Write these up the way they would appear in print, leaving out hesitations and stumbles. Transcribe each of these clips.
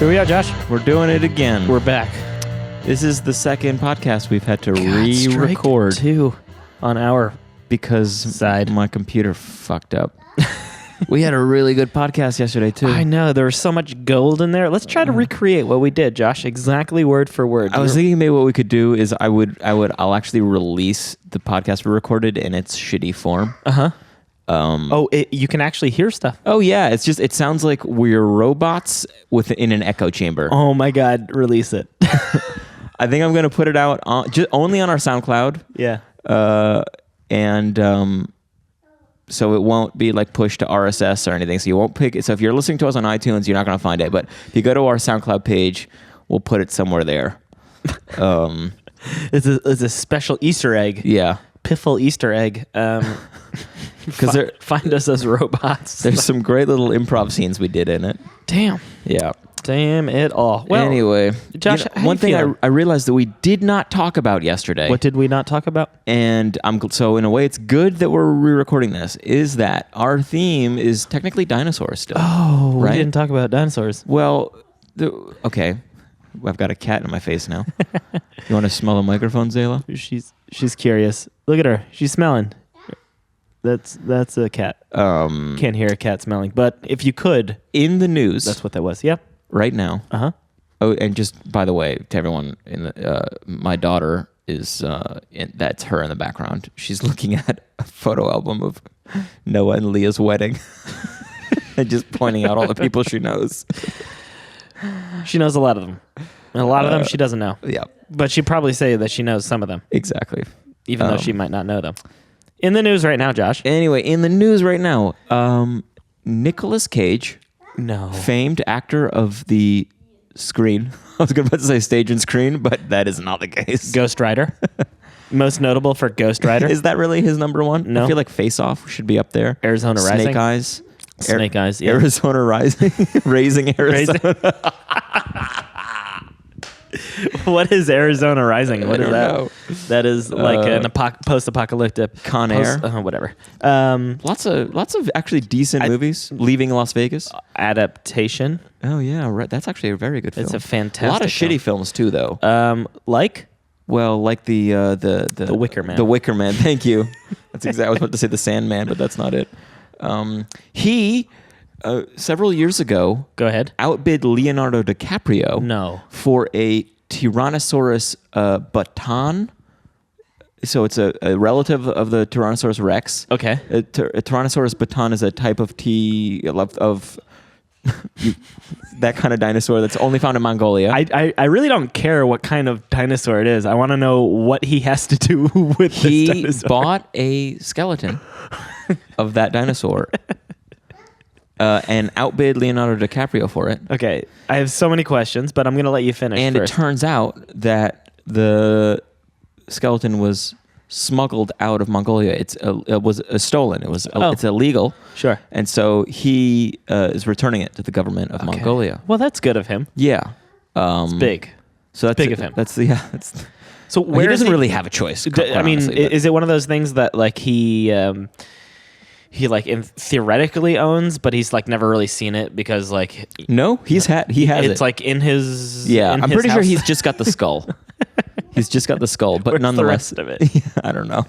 Here we are, Josh. We're doing it again. We're back. This is the second podcast we've had to re-record two on our because side. My computer fucked up. We had a really good podcast yesterday too. I know, there was so much gold in there. Let's try to recreate what we did, Josh. Exactly word for word. I was thinking maybe what we could do is I'll actually release the podcast we recorded in its shitty form. You can actually hear stuff. Oh yeah, it sounds like we're robots in an echo chamber. Oh my God, release it. I think I'm gonna put it out only on our SoundCloud. Yeah. So it won't be like pushed to RSS or anything. So you won't pick it. So if you're listening to us on iTunes, you're not going to find it. But if you go to our SoundCloud page, we'll put it somewhere there. It's a special Easter egg. Yeah. Piffle Easter egg. Because find us as robots. There's some great little improv scenes we did in it. Damn. Yeah. Damn it all. Well, anyway, Josh, one thing I realized that we did not talk about yesterday. What did we not talk about? And so in a way, it's good that we're re-recording this. Is that our theme is technically dinosaurs still? Oh, right? We didn't talk about dinosaurs. Well, okay. I've got a cat in my face now. You want to smell the microphone, Zayla? She's curious. Look at her. She's smelling. That's a cat. Can't hear a cat smelling, but if you could, in the news, that's what that was. Yep. Right now. Oh, and just by the way, to everyone, my daughter is that's her in the background. She's looking at a photo album of Noah and Leah's wedding, and just pointing out all the people she knows. She knows a lot of them. And a lot of them she doesn't know. Yeah, but she'd probably say that she knows some of them. Exactly, even though she might not know them. In the news right now, Josh. Anyway, in the news right now, Nicolas Cage. No. Famed actor of the screen. I was about to say stage and screen, but that is not the case. Ghost Rider. Most notable for Ghost Rider. Is that really his number one? No. I feel like Face Off should be up there. Arizona Rising. Snake Eyes. Snake Eyes, yeah. Arizona Rising. Raising Arizona. What is Arizona Rising? What is that? Know. That is like an post-apocalyptic Con Air. Whatever. Lots of actually decent movies. Leaving Las Vegas. Adaptation. Oh yeah, right. That's actually a very good film. It's a fantastic. A lot of shitty films too, though. Like. Well, like the Wicker Man. The Wicker Man. Thank you. That's exactly. I was about to say the Sandman, but that's not it. He several years ago. Go ahead. Outbid Leonardo DiCaprio. No. For a Tyrannosaurus Bataar. So it's a relative of the Tyrannosaurus Rex. Okay. A Tyrannosaurus Bataar is a type of that kind of dinosaur that's only found in Mongolia. I really don't care what kind of dinosaur it is. I want to know what he has to do with this dinosaur. He bought a skeleton of that dinosaur and outbid Leonardo DiCaprio for it. Okay, I have so many questions, but I'm going to let you finish and first. It turns out that the skeleton was smuggled out of Mongolia. It was stolen. It's illegal. Sure. And so he is returning it to the government of Mongolia. Well, that's good of him. Yeah. It's big. So that's big of him. So where he doesn't really have a choice. I mean, is it one of those things that like he like theoretically owns, but he's like never really seen it because like no, he has it. It's like in his I'm pretty sure he's just got the skull. He's just got the skull, but where's nonetheless, the rest of it? I don't know.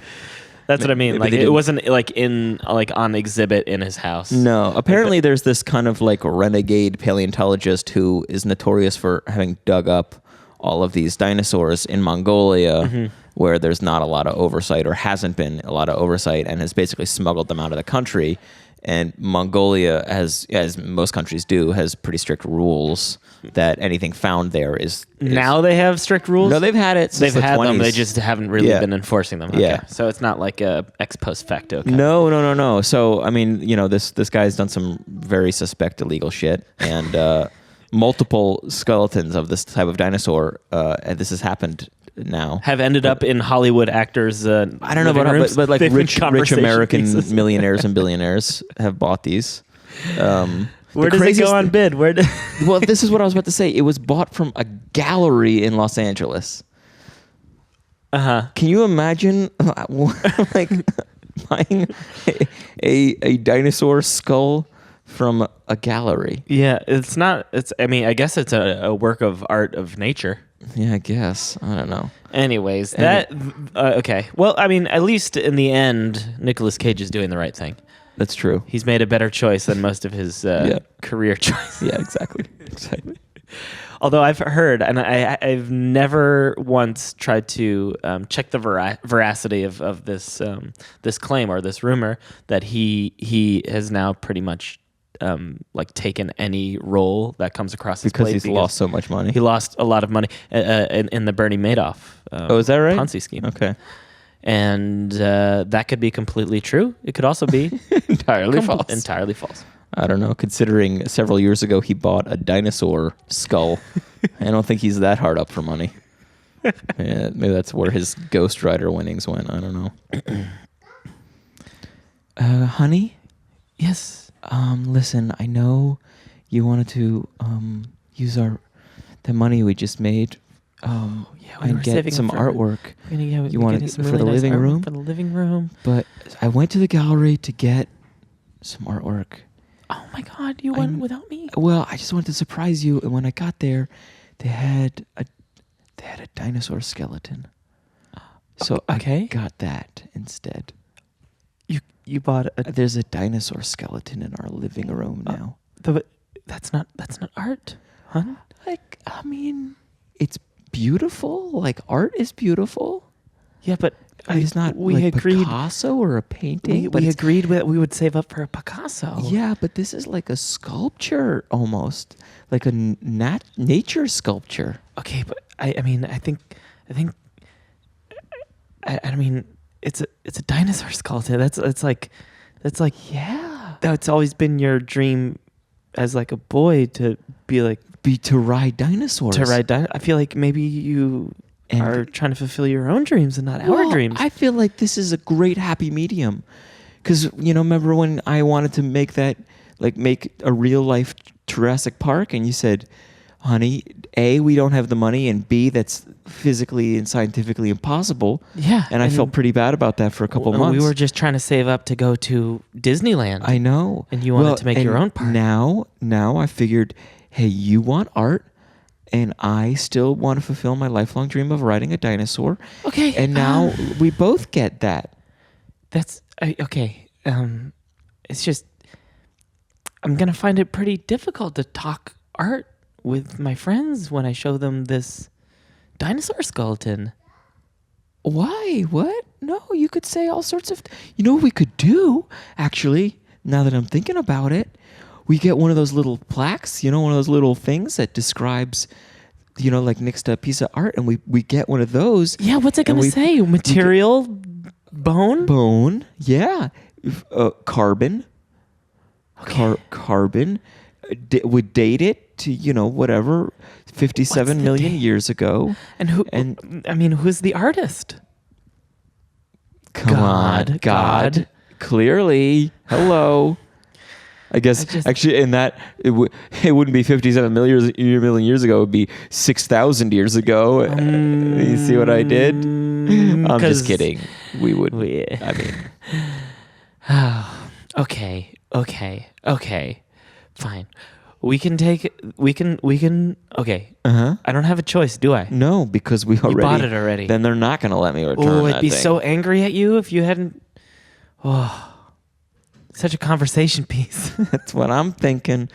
That's what I mean. Like it wasn't like on exhibit in his house. No, apparently there's this kind of like renegade paleontologist who is notorious for having dug up all of these dinosaurs in Mongolia, where there's not a lot of oversight or hasn't been a lot of oversight, and has basically smuggled them out of the country. And Mongolia, as most countries do, has pretty strict rules that anything found there is now they have strict rules? No, they've had it since they've the had 20s. them. They just haven't really been enforcing them. Okay. Yeah. So it's not like a ex post facto. No. So I mean, this guy's done some very suspect illegal shit, and multiple skeletons of this type of dinosaur. And this has happened now. Have ended up in Hollywood actors. I don't know about rooms, but like rich American millionaires and billionaires have bought these. Where does it go on bid? Well, this is what I was about to say. It was bought from a gallery in Los Angeles. Can you imagine like buying a dinosaur skull from a gallery. Yeah, it's not. It's. I mean, I guess it's a work of art of nature. Yeah, I guess. I don't know. Anyways, okay. Well, I mean, at least in the end, Nicolas Cage is doing the right thing. That's true. He's made a better choice than most of his career choices. Yeah, exactly. Exactly. Although I've heard, and I've never once tried to check the veracity of this this claim or this rumor that he has now pretty much like taken any role that comes across his Because plate he's lost so much money. He lost a lot of money in the Bernie Madoff. Is that right? Ponzi scheme. Okay. And that could be completely true. It could also be Entirely false. Entirely false. I don't know. Considering several years ago he bought a dinosaur skull, I don't think he's that hard up for money. Yeah, maybe that's where his Ghost Rider winnings went. I don't know. Honey? Yes. Listen, I know you wanted to use the money we just made and get some artwork. You wanted some for the living room? For the living room. But I went to the gallery to get some artwork. Oh my God! You went without me. Well, I just wanted to surprise you. And when I got there, they had a dinosaur skeleton. So I got that instead. You bought There's a dinosaur skeleton in our living room now. That's not art, huh? Like, I mean, it's beautiful. Like, art is beautiful. Yeah, but it's not like Picasso or a painting. We agreed that we would save up for a Picasso. Yeah, but this is like a sculpture almost, like a nature sculpture. Okay, but I mean, I think, it's a dinosaur skeleton. That's like, yeah. That's always been your dream, as like a boy to to ride dinosaurs. I feel like maybe you are trying to fulfill your own dreams and not our dreams. I feel like this is a great happy medium. Because, remember when I wanted to make a real life Jurassic Park and you said, honey, A, we don't have the money, and B, that's physically and scientifically impossible. Yeah. And I felt pretty bad about that for a couple months. We were just trying to save up to go to Disneyland. I know. And you wanted to make your own park. Now I figured, hey, you want art, and I still want to fulfill my lifelong dream of riding a dinosaur. Okay. And now we both get that. That's okay. It's just I'm gonna find it pretty difficult to talk art with my friends when I show them this dinosaur skeleton. Why? What? No, you could say all sorts of... You know what we could do, actually, now that I'm thinking about it? We get one of those little plaques, one of those little things that describes, like next to a piece of art, and we get one of those. Yeah, what's it going to say? Material? Bone? Bone, yeah. Carbon. Okay. Carbon. Would date it to, whatever, 57 million years ago. And who's the artist? Come on, God. Clearly. Hello. I guess actually in that it wouldn't be 57 million years ago. It would be 6,000 years ago. You see what I did? I'm just kidding. We would. I mean. Okay. Fine. We can. Okay. I don't have a choice, do I? No, because we already bought it already. Then they're not going to let me return. Oh, I'd be so angry at you if you hadn't. Oh. Such a conversation piece. That's what I'm thinking.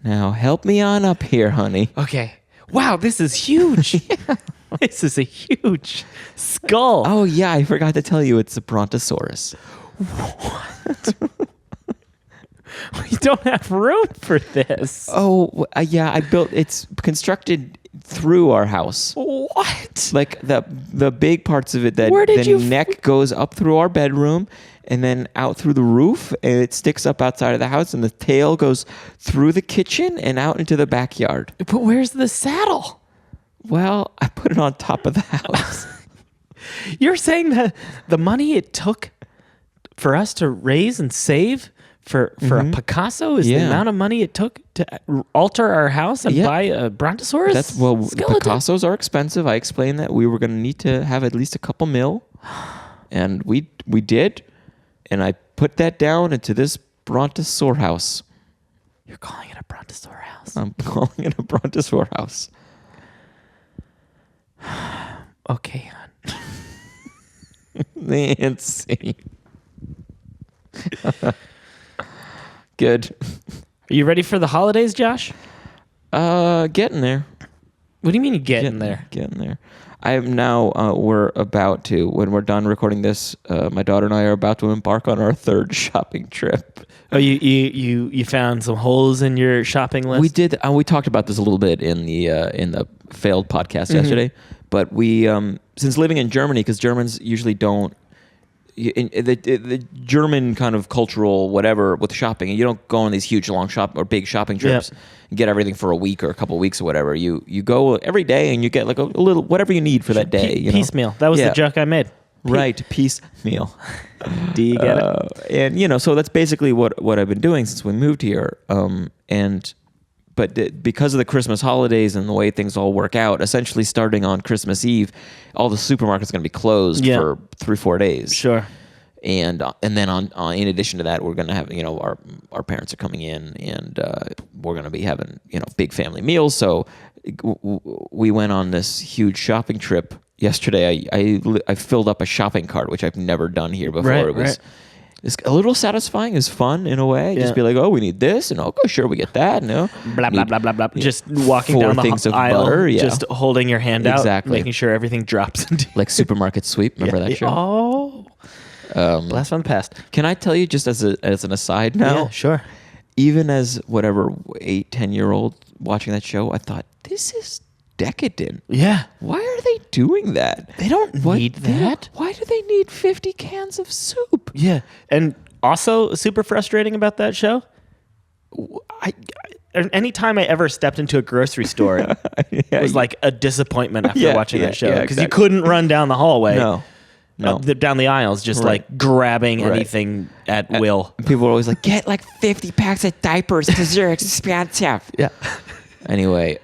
Now help me on up here, honey. Okay. Wow, this is huge. Yeah. This is a huge skull. Oh, yeah, I forgot to tell you it's a brontosaurus. What? We don't have room for this. Oh, yeah, it's constructed through our house. What? Like the big parts of it that neck goes up through our bedroom and then out through the roof, and it sticks up outside of the house, and the tail goes through the kitchen and out into the backyard. But where's the saddle? Well, I put it on top of the house. You're saying that the money it took for us to raise and save for a Picasso is the amount of money it took to alter our house and buy a brontosaurus? The Picassos are expensive. I explained that we were going to need to have at least a couple mil, and we did. And I put that down into this brontosaurhouse. You're calling it a brontosaurhouse. I'm calling it a brontosaurhouse. Okay, hon. Nancy. Good. Are you ready for the holidays, Josh? Getting there. What do you mean you getting there? Getting there. I am now. We're about to. When we're done recording this, my daughter and I are about to embark on our third shopping trip. Oh, you found some holes in your shopping list? We did. We talked about this a little bit in the failed podcast yesterday. But we, since living in Germany, because Germans usually don't. The German kind of cultural whatever with shopping, and you don't go on these huge long big shopping trips and get everything for a week or a couple of weeks or whatever. You go every day and you get like a little whatever you need for that day. Piecemeal. That was the joke I made. Right, piecemeal. Do you get it? And so that's basically what I've been doing since we moved here. But because of the Christmas holidays and the way things all work out, essentially starting on Christmas Eve, all the supermarkets are going to be closed for 3-4 days. Sure. And then on in addition to that, we're going to have our parents are coming in, and we're going to be having big family meals. So we went on this huge shopping trip yesterday. I filled up a shopping cart, which I've never done here before. Right, it was. It's a little satisfying. It's fun in a way. Just be like, oh, we need this, and okay, sure, we get that. No, blah blah blah blah blah. Just walking down the aisle, butter, just holding your hand out, exactly, making sure everything drops into like supermarket sweep. Remember that show? Blast from the past. Can I tell you just as an aside now? Yeah, sure. Even as whatever 8-10-year-old watching that show, I thought this is decadent. Yeah. Why are they doing that? They don't need that. Why do they need 50 cans of soup? Yeah. And also super frustrating about that show, anytime I ever stepped into a grocery store, it was like a disappointment after watching that show. Because you couldn't run down the hallway. No. Down the aisles, just like grabbing anything at will. People are always like, get like 50 packs of diapers because they're expensive. Yeah. Anyway,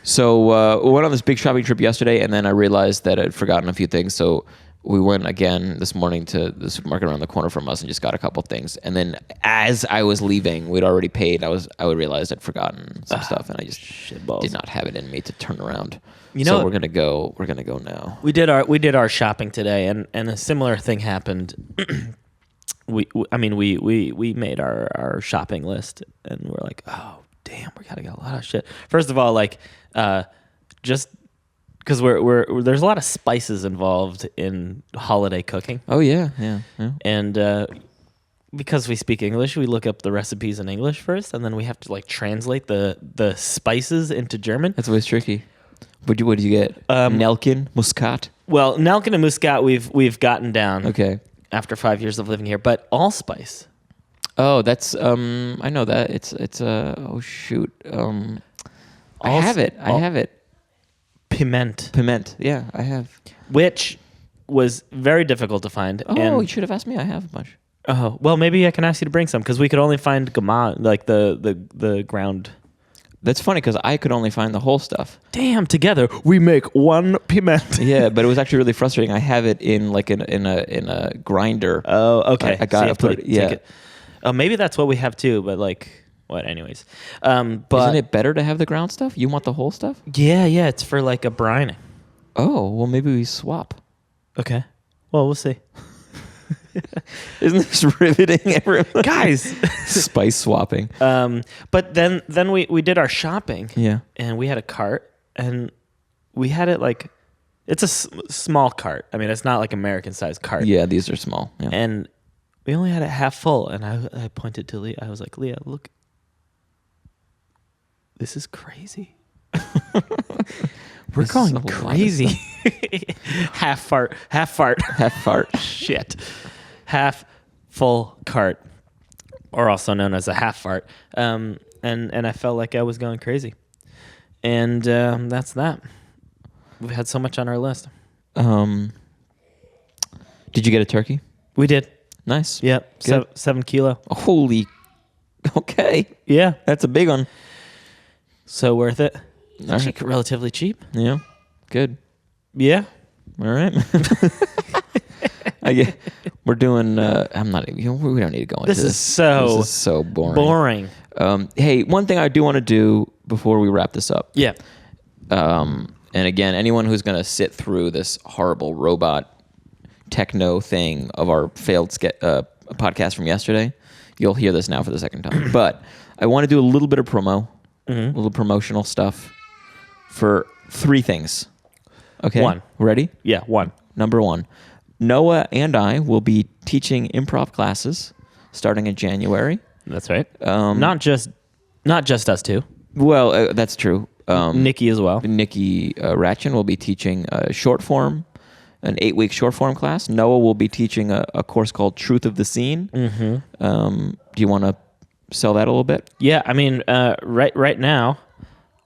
so we went on this big shopping trip yesterday, and then I realized that I'd forgotten a few things. So we went again this morning to the supermarket around the corner from us and just got a couple things. And then as I was leaving, we'd already paid. I realized I'd forgotten some stuff, and I just did not have it in me to turn around. So we're gonna go. We're gonna go now. We did our shopping today, and a similar thing happened. we made our shopping list, and we're like, oh damn, we gotta get a lot of shit. First of all, like just because there's a lot of spices involved in holiday cooking. Oh yeah. And because we speak English, we look up the recipes in English first, and then we have to like translate the spices into German. That's always tricky. What did you get? Nelken, Muscat. Well, Nelken and Muscat we've gotten down. Okay. After 5 years of living here, but allspice. Oh, that's I know that it's oh shoot. I have it. Piment. Yeah, I have. Which was very difficult to find. Oh, you should have asked me. I have a bunch. Oh, well, maybe I can ask you to bring some because we could only find gama, like the ground. That's funny because I could only find the whole stuff. Damn, together we make one piment. Yeah, but it was actually really frustrating. I have it in like in a grinder. Oh, okay. I got it. Yeah. Oh, maybe that's what we have too. But like, what? Anyways, but isn't it better to have the ground stuff? You want the whole stuff? Yeah. It's for like a brining. Oh, well, maybe we swap. Okay. Well, we'll see. Isn't this riveting, everyone? Guys? Spice swapping. But then we did our shopping. Yeah. And we had a cart, and we had it like, it's a small cart. I mean, it's not like American-sized cart. Yeah, these are small. Yeah. And we only had it half full, and I pointed to Leah. I was like, Leah, look. This is crazy. We're going crazy. Half fart. Shit. Half full cart, or also known as a half fart. And I felt like I was going crazy. And that's that. We had so much on our list. Did you get a turkey? We did. Nice. Yep. 7 kilo. Holy. Okay. Yeah. That's a big one. So worth it. Actually, relatively cheap. Yeah. Good. Yeah. All right. We're doing. I'm not. We don't need to go into this. This is so boring. Hey, one thing I do want to do before we wrap this up. Yeah. And again, anyone who's going to sit through this horrible robot techno thing of our failed podcast from yesterday, you'll hear this now for the second time. But I want to do a little bit of promo, a little promotional stuff for 3 things. Okay. 1. Ready? Yeah, 1. Number 1, Noah and I will be teaching improv classes starting in January. That's right. Not just us two. Well, that's true. Nikki as well. Nikki Ratchin will be teaching a short form, an 8-week short form class. Noah will be teaching a course called Truth of the Scene. Do you want to sell that a little bit? Yeah, I mean, right now,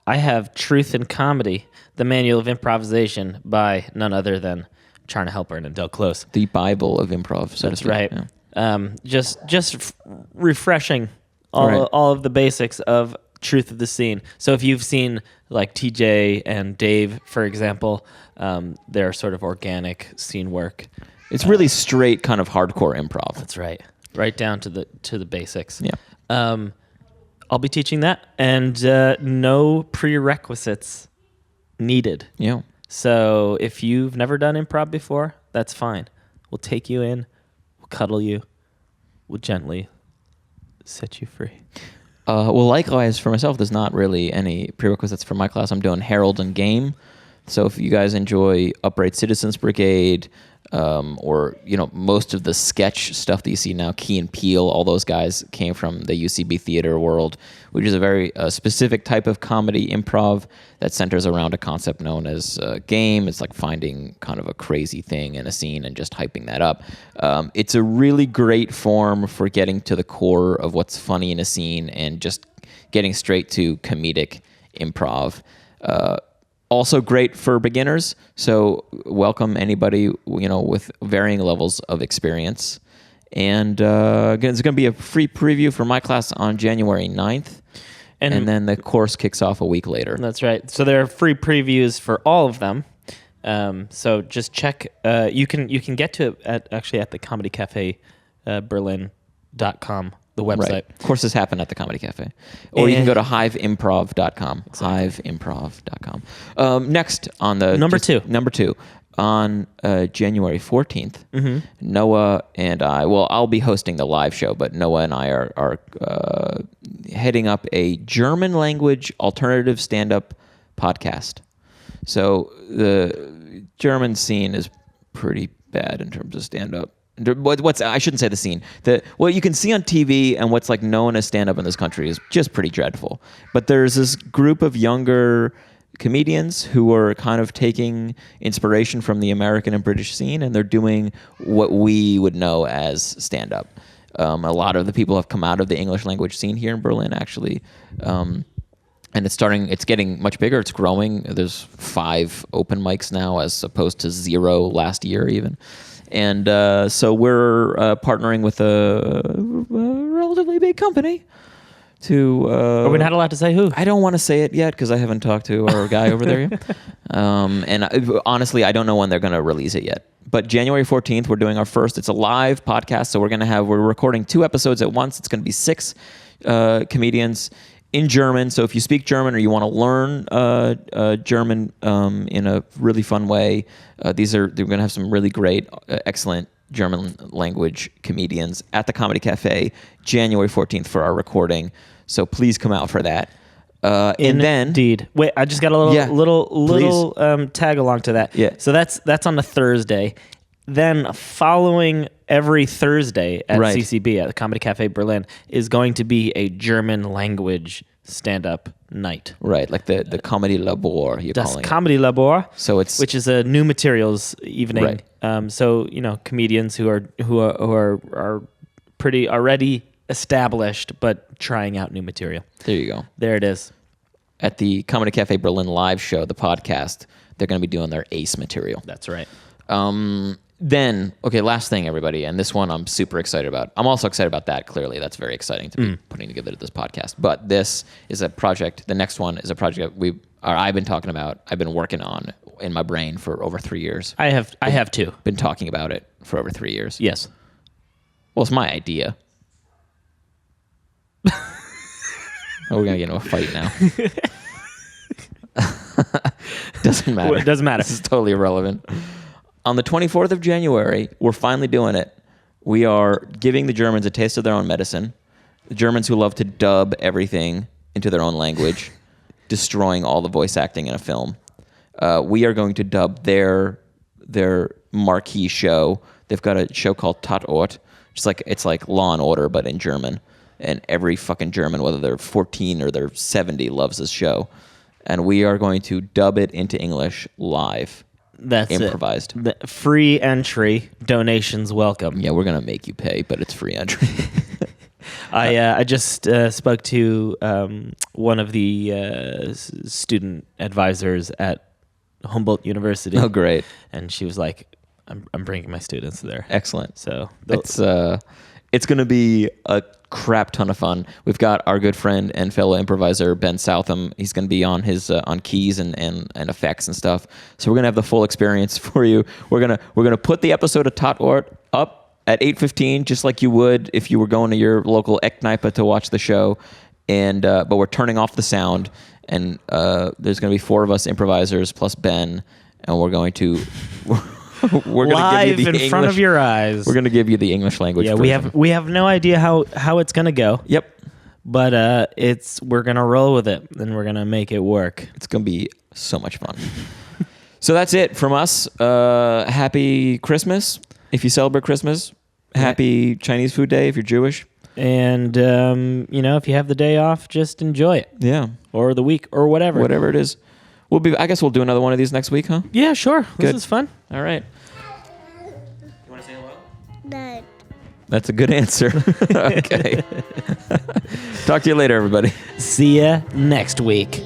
I have Truth in Comedy, the Manual of Improvisation by none other than Charna Halpern and Del Close. The Bible of improv, so to That's speak. right. Yeah. Just refreshing all of the basics of Truth of the Scene. So if you've seen like TJ and Dave, for example, their sort of organic scene work. It's really straight kind of hardcore improv. That's right. Right down to the basics. Yeah. I'll be teaching that, and no prerequisites needed. Yeah. So if you've never done improv before, that's fine. We'll take you in, we'll cuddle you, we'll gently set you free. Well, likewise for myself, there's not really any prerequisites for my class. I'm doing Herald and Game. So if you guys enjoy Upright Citizens Brigade, or most of the sketch stuff that you see now, Key and Peele, all those guys came from the UCB theater world, which is a very specific type of comedy improv that centers around a concept known as game. It's like finding kind of a crazy thing in a scene and just hyping that up. It's a really great form for getting to the core of what's funny in a scene and just getting straight to comedic improv. Also great for beginners, so welcome anybody with varying levels of experience. And again, it's going to be a free preview for my class on January 9th, and then the course kicks off a week later. That's right. So there are free previews for all of them. So just check. You can get to it at the Comedy Cafe Berlin.com. The website. Right. Courses happen at the Comedy Cafe. Or you can go to hiveimprov.com. Exactly. Hiveimprov.com. Next on the... Number 2. On January 14th, Noah and I... Well, I'll be hosting the live show, but Noah and I are heading up a German language alternative stand-up podcast. So the German scene is pretty bad in terms of stand-up. I shouldn't say the scene. What you can see on TV and what's like known as stand-up in this country is just pretty dreadful. But there's this group of younger comedians who are kind of taking inspiration from the American and British scene, and they're doing what we would know as stand-up. A lot of the people have come out of the English language scene here in Berlin, actually. And it's getting much bigger. It's growing. There's 5 open mics now as opposed to 0 last year even. And so we're partnering with a relatively big company to... Are we not allowed to say who? I don't want to say it yet because I haven't talked to our guy over there yet. Honestly, I don't know when they're going to release it yet. But January 14th, we're doing our first. It's a live podcast, so we're recording 2 episodes at once. It's going to be 6 comedians in German. So if you speak German or you want to learn German in a really fun way, they're going to have some really great, excellent German language comedians at the Comedy Cafe January 14th for our recording. So please come out for that. And then, indeed. Wait, I just got a little tag along to that. Yeah. So that's on a Thursday. Then following every Thursday at CCB at the Comedy Cafe Berlin is going to be a German language stand-up night. Right, like the Comedy Labor, you're calling it. Comedy Labor, so which is a new materials evening. Right. So comedians who are pretty already established but trying out new material. There you go. There it is. At the Comedy Cafe Berlin live show, the podcast, they're going to be doing their ace material. That's right. Then, okay, last thing, everybody, and this one I'm super excited about. I'm also excited about that, clearly. That's very exciting to be putting together this podcast. But this is a project, the next one is a project I've been talking about, I've been working on in my brain for over 3 years. I have too. Been talking about it for over 3 years. Yes. Well, it's my idea. Oh, we're gonna get into a fight now. Doesn't matter. Well, it doesn't matter. This is totally irrelevant. On the 24th of January, we're finally doing it. We are giving the Germans a taste of their own medicine. The Germans who love to dub everything into their own language, destroying all the voice acting in a film. We are going to dub their marquee show. They've got a show called Tatort. It's like Law and Order, but in German. And every fucking German, whether they're 14 or they're 70, loves this show. And we are going to dub it into English live. That's improvised. It. Free entry, donations welcome. Yeah, we're gonna make you pay, but it's free entry. I just spoke to one of the student advisors at Humboldt University. Oh, great! And she was like, "I'm bringing my students there." Excellent. So it's going to be a crap ton of fun. We've got our good friend and fellow improviser Ben Southam. He's going to be on his on keys and effects and stuff. So we're going to have the full experience for you. We're gonna put the episode of Tatort up at 8:15, just like you would if you were going to your local Eckkneipe to watch the show. And but we're turning off the sound, and there's going to be 4 of us improvisers plus Ben, and we're going to. We're live give you the in English, front of your eyes. We're going to give you the English language. Yeah, version. we have no idea how it's going to go. Yep. But we're going to roll with it, and we're going to make it work. It's going to be so much fun. So that's it from us. Happy Christmas if you celebrate Christmas. Happy Chinese Food Day if you're Jewish. And if you have the day off, just enjoy it. Yeah. Or the week or whatever. Whatever it is. I guess we'll do another one of these next week, huh? Yeah, sure. Good. This is fun. All right. You want to say hello? No. That's a good answer. Okay. Talk to you later, everybody. See ya next week.